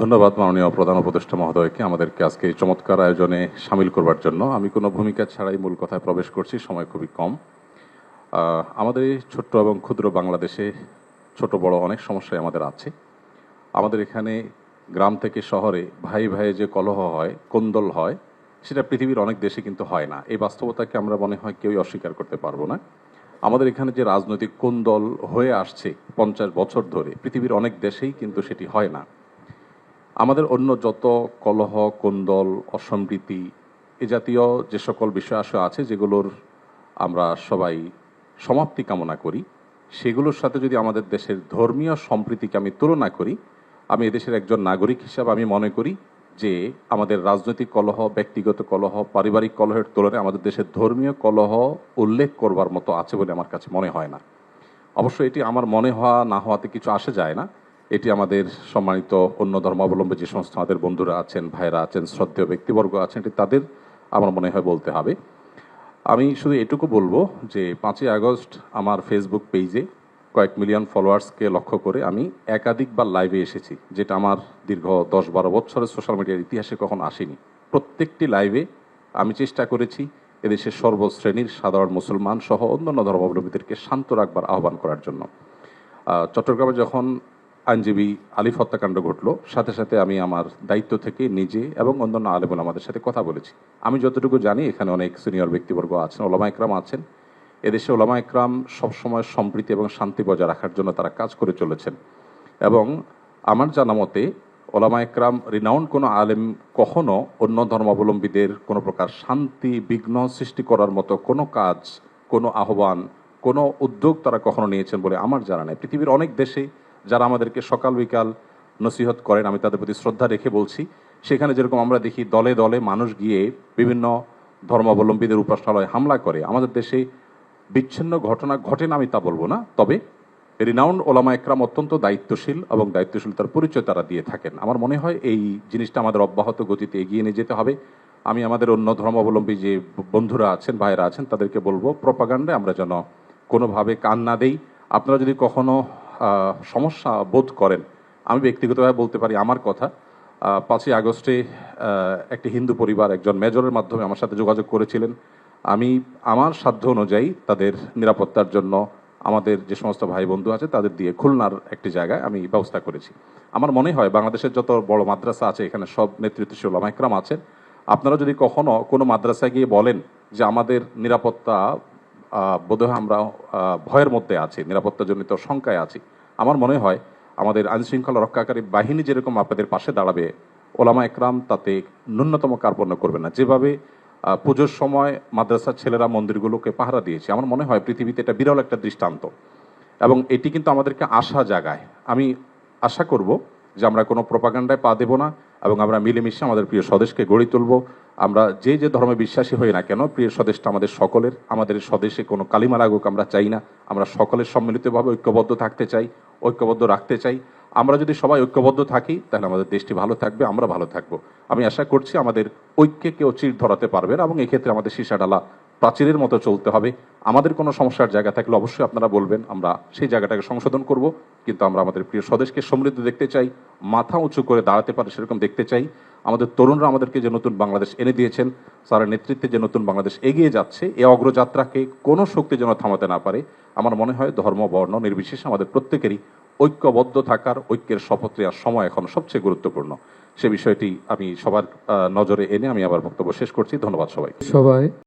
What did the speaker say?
ধন্যবাদ মাননীয় প্রধান উপদেষ্টা মহোদয়কে আমাদেরকে আজকে এই চমৎকার আয়োজনে সামিল করবার জন্য। আমি কোনো ভূমিকা ছাড়াই মূল কথায় প্রবেশ করছি, সময় খুবই কম। আমাদের এই ছোট্ট এবং ক্ষুদ্র বাংলাদেশে ছোট বড় অনেক সমস্যাই আমাদের আছে। আমাদের এখানে গ্রাম থেকে শহরে ভাই ভাইয়ে যে কলহ হয়, কোন্দল হয়, সেটা পৃথিবীর অনেক দেশে কিন্তু হয় না। এই বাস্তবতাকে আমরা মনে হয় কেউই অস্বীকার করতে পারবো না। আমাদের এখানে যে রাজনৈতিক কোন্দল হয়ে আসছে 50 বছর ধরে, পৃথিবীর অনেক দেশেই কিন্তু সেটি হয় না। আমাদের অন্য যত কলহ, কোন্দল, অসম্প্রীতি এ জাতীয় যে সকল বিষয় আছে যেগুলোর আমরা সবাই সমাপ্তি কামনা করি, সেগুলোর সাথে যদি আমাদের দেশের ধর্মীয় সম্প্রীতিকে আমি তুলনা করি, আমি এদেশের একজন নাগরিক হিসাবে আমি মনে করি যে আমাদের রাজনৈতিক কলহ, ব্যক্তিগত কলহ, পারিবারিক কলহের তুলনায় আমাদের দেশের ধর্মীয় কলহ উল্লেখ করবার মতো আছে বলে আমার কাছে মনে হয় না। অবশ্য এটি আমার মনে হওয়া না হওয়াতে কিছু আসে যায় না। এটি আমাদের সম্মানিত অন্য ধর্মাবলম্বী যে সমস্ত আমাদের বন্ধুরা আছেন, ভাইরা আছেন, শ্রদ্ধেয় ব্যক্তিবর্গ আছেন, এটি তাদের আমার মনে হয় বলতে হবে। আমি শুধু এটুকু বলবো যে 5ই আগস্ট আমার ফেসবুক পেজে কয়েক মিলিয়ন ফলোয়ার্সকে লক্ষ্য করে আমি একাধিকবার লাইভে এসেছি, যেটা আমার দীর্ঘ 10-12 বছরের সোশ্যাল মিডিয়ার ইতিহাসে কখনো আসেনি। প্রত্যেকটি লাইভে আমি চেষ্টা করেছি এদেশের সর্বশ্রেণীর সাধারণ মুসলমান সহ অন্যান্য ধর্মাবলম্বীদেরকে শান্ত রাখবার আহ্বান করার জন্য। চট্টগ্রামে যখন আইনজীবী আলিফ হত্যাকাণ্ড ঘটলো, সাথে সাথে আমি আমার দায়িত্ব থেকে নিজে এবং অন্যান্য আলেম ওলামাদের সাথে কথা বলেছি। আমি যতটুকু জানি এখানে অনেক সিনিয়র ব্যক্তিবর্গ আছেন, ওলামা একরাম আছেন। এদেশে ওলামা একরাম সবসময় সম্প্রীতি এবং শান্তি বজায় রাখার জন্য তারা কাজ করে চলেছেন। এবং আমার জানা মতে ওলামা একরাম রিনাউন্ড কোনো আলেম কখনো অন্য ধর্মাবলম্বীদের কোনো প্রকার শান্তি বিঘ্ন সৃষ্টি করার মতো কোনো কাজ, কোনো আহ্বান, কোনো উদ্যোগ তারা কখনো নিয়েছেন বলে আমার জানা নেই। পৃথিবীর অনেক দেশে যারা আমাদেরকে সকাল বিকাল নসিহত করেন, আমি তাদের প্রতি শ্রদ্ধা রেখে বলছি, সেখানে যেরকম আমরা দেখি দলে দলে মানুষ গিয়ে বিভিন্ন ধর্মাবলম্বীদের উপাসনালয়ে হামলা করে, আমাদের দেশে বিচ্ছিন্ন ঘটনা ঘটে না আমি তা বলবো না, তবে রিনাউন্ড ওলামা একরাম অত্যন্ত দায়িত্বশীল এবং দায়িত্বশীলতার পরিচয় তারা দিয়ে থাকেন। আমার মনে হয় এই জিনিসটা আমাদের অব্যাহত গতিতে এগিয়ে নিয়ে যেতে হবে। আমি আমাদের অন্য ধর্মাবলম্বী যে বন্ধুরা আছেন, ভাইয়েরা আছেন, তাদেরকে বলবো প্রপাগান্ডায় আমরা যেন কোনোভাবে কান না দেই। আপনারা যদি কখনো সমস্যা বোধ করেন, আমি ব্যক্তিগতভাবে বলতে পারি আমার কথা, 5ই আগস্টে একটি হিন্দু পরিবার একজন মেজরের মাধ্যমে আমার সাথে যোগাযোগ করেছিলেন। আমি আমার সাধ্য অনুযায়ী তাদের নিরাপত্তার জন্য আমাদের যে সমস্ত ভাই বন্ধু আছে তাদের দিয়ে খুলনার একটি জায়গায় আমি ব্যবস্থা করেছি। আমার মনে হয় বাংলাদেশের যত বড় মাদ্রাসা আছে এখানে সব নেতৃত্বশীল ওলামা একরাম আছেন। আপনারা যদি কখনো কোনো মাদ্রাসায় গিয়ে বলেন যে আমাদের নিরাপত্তা বোধহয় আমরা ভয়ের মধ্যে আছি, নিরাপত্তাজনিত শঙ্কায় আছি, আমার মনে হয় আমাদের আইনশৃঙ্খলা রক্ষাকারী বাহিনী যেরকম আপনাদের পাশে দাঁড়াবে, ওলামা একরাম তাতে ন্যূনতম কার্পণ্য করবে না। যেভাবে পুজোর সময় মাদ্রাসার ছেলেরা মন্দিরগুলোকে পাহারা দিয়েছে, আমার মনে হয় পৃথিবীতে এটা বিরল একটা দৃষ্টান্ত এবং এটি কিন্তু আমাদেরকে আশা জাগায়। আমি আশা করব যে আমরা কোনো প্রপাগান্ডায় পা দেব না এবং আমরা মিলেমিশে আমাদের প্রিয় স্বদেশকে গড়ে তুলব। আমরা যে যে ধর্মে বিশ্বাসী হই না কেন, প্রিয় স্বদেশটা আমাদের সকলের। আমাদের স্বদেশে কোনো কালিমা লাগুক আমরা চাই না। আমরা সকলের সম্মিলিতভাবে ঐক্যবদ্ধ থাকতে চাই, ঐক্যবদ্ধ রাখতে চাই। আমরা যদি সবাই ঐক্যবদ্ধ থাকি তাহলে আমাদের দেশটি ভালো থাকবে, আমরা ভালো থাকবো। আমি আশা করছি আমাদের ঐক্যে কেউ চির ধরাতে পারবে না এবং এক্ষেত্রে আমাদের সীসাডালা প্রাচীরের মতো চলতে হবে। আমাদের কোনো সমস্যার জায়গা থাকলে অবশ্যই আপনারা বলবেন, আমরা সেই জায়গাটাকে সংশোধন করব। কিন্তু আমরা আমাদের প্রিয় স্বদেশকে সমৃদ্ধ দেখতে চাই, মাথা উঁচু করে দাঁড়াতে পারে সেরকম দেখতে চাই। আমাদের তরুণরা আমাদেরকে যে নতুন বাংলাদেশ এনে দিয়েছেন, স্যারের নেতৃত্বে যে নতুন বাংলাদেশ এগিয়ে যাচ্ছে, এই অগ্রযাত্রাকে কোনো শক্তি যেন থামাতে না পারে। আমার মনে হয় ধর্ম বর্ণ নির্বিশেষে আমাদের প্রত্যেকেরই ঐক্যবদ্ধ থাকার, ঐক্যের শপথ নেওয়ার সময় এখন সবচেয়ে গুরুত্বপূর্ণ। সে বিষয়টি আমি সবার নজরে এনে আমি আবার বক্তব্য শেষ করছি। ধন্যবাদ সবাই।